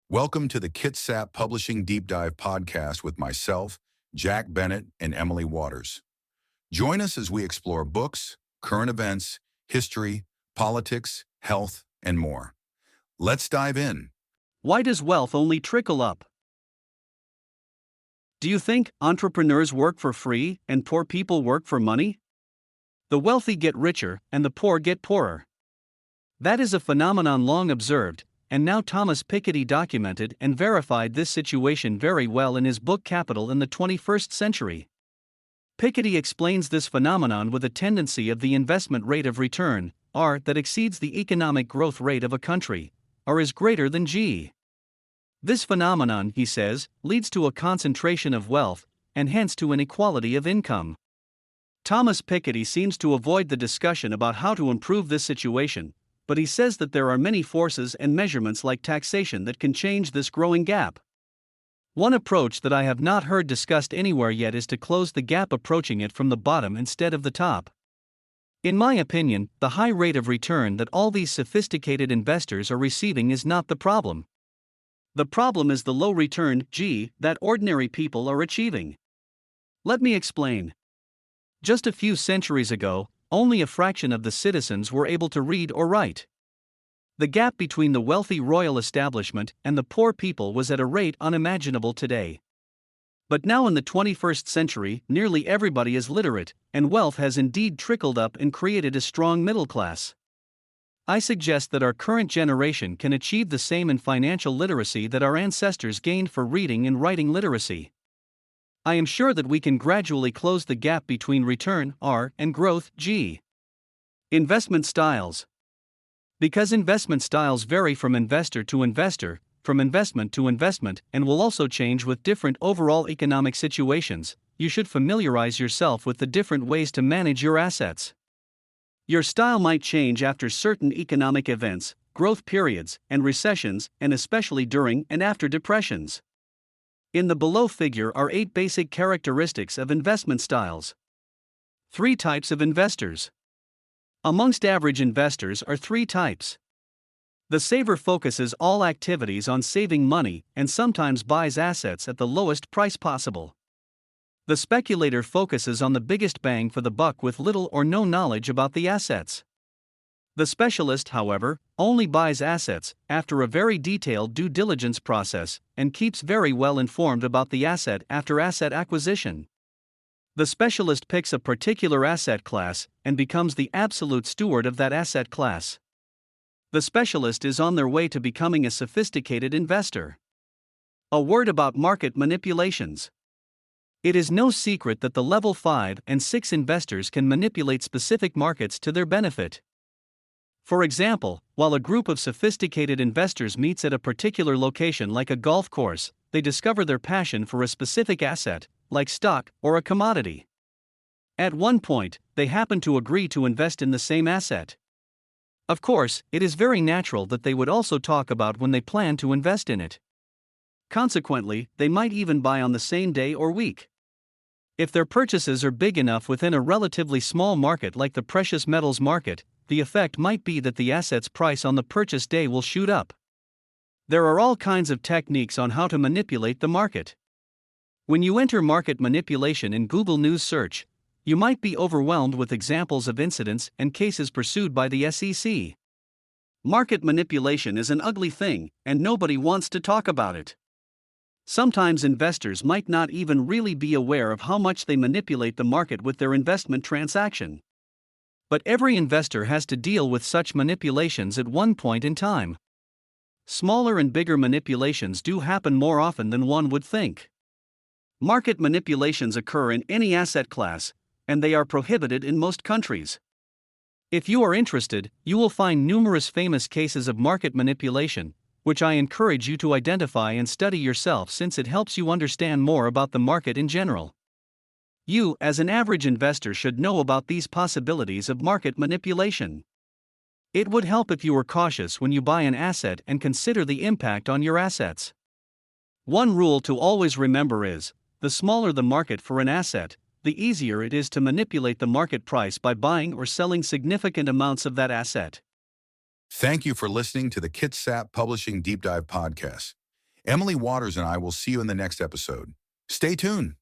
Welcome to the Kitsap Publishing Deep Dive podcast with myself, Jack Bennett, and Emily Waters. Join us as we explore books, current events, history, politics, health, and more. Let's dive in. Why does wealth only trickle up? Do you think entrepreneurs work for free and poor people work for money? The wealthy get richer and the poor get poorer. That is a phenomenon long observed, and now Thomas Piketty documented and verified this situation very well in his book Capital in the 21st Century. Piketty explains this phenomenon with a tendency of the investment rate of return, R, that exceeds the economic growth rate of a country, or is greater than G. This phenomenon, he says, leads to a concentration of wealth, and hence to inequality of income. Thomas Piketty seems to avoid the discussion about how to improve this situation, but he says that there are many forces and measurements like taxation that can change this growing gap. One approach that I have not heard discussed anywhere yet is to close the gap, approaching it from the bottom instead of the top. In my opinion, the high rate of return that all these sophisticated investors are receiving is not the problem. The problem is the low return, G, that ordinary people are achieving. Let me explain. Just a few centuries ago, only a fraction of the citizens were able to read or write. The gap between the wealthy royal establishment and the poor people was at a rate unimaginable today. But now in the 21st century, nearly everybody is literate, and wealth has indeed trickled up and created a strong middle class. I suggest that our current generation can achieve the same in financial literacy that our ancestors gained for reading and writing literacy. I am sure that we can gradually close the gap between return, R, and growth, G. Investment styles. Because investment styles vary from investor to investor, from investment to investment, and will also change with different overall economic situations, you should familiarize yourself with the different ways to manage your assets. Your style might change after certain economic events, growth periods, and recessions, and especially during and after depressions. In the below figure are 8 basic characteristics of investment styles. 3 types of investors. Amongst average investors are 3 types. The saver focuses all activities on saving money and sometimes buys assets at the lowest price possible. The speculator focuses on the biggest bang for the buck with little or no knowledge about the assets. The specialist, however, only buys assets after a very detailed due diligence process and keeps very well informed about the asset after asset acquisition. The specialist picks a particular asset class and becomes the absolute steward of that asset class. The specialist is on their way to becoming a sophisticated investor. A word about market manipulations. It is no secret that the level 5 and 6 investors can manipulate specific markets to their benefit. For example, while a group of sophisticated investors meets at a particular location like a golf course, they discover their passion for a specific asset, like stock or a commodity. At one point, they happen to agree to invest in the same asset. Of course, it is very natural that they would also talk about when they plan to invest in it. Consequently, they might even buy on the same day or week. If their purchases are big enough within a relatively small market like the precious metals market, the effect might be that the asset's price on the purchase day will shoot up. There are all kinds of techniques on how to manipulate the market. When you enter market manipulation in Google News search, you might be overwhelmed with examples of incidents and cases pursued by the SEC. Market manipulation is an ugly thing, and nobody wants to talk about it. Sometimes investors might not even really be aware of how much they manipulate the market with their investment transaction. But every investor has to deal with such manipulations at one point in time. Smaller and bigger manipulations do happen more often than one would think. Market manipulations occur in any asset class, and they are prohibited in most countries. If you are interested, you will find numerous famous cases of market manipulation, which I encourage you to identify and study yourself since it helps you understand more about the market in general. You, as an average investor, should know about these possibilities of market manipulation. It would help if you were cautious when you buy an asset and consider the impact on your assets. One rule to always remember is, the smaller the market for an asset, the easier it is to manipulate the market price by buying or selling significant amounts of that asset. Thank you for listening to the Kitsap Publishing Deep Dive podcast. Emily Waters and I will see you in the next episode. Stay tuned.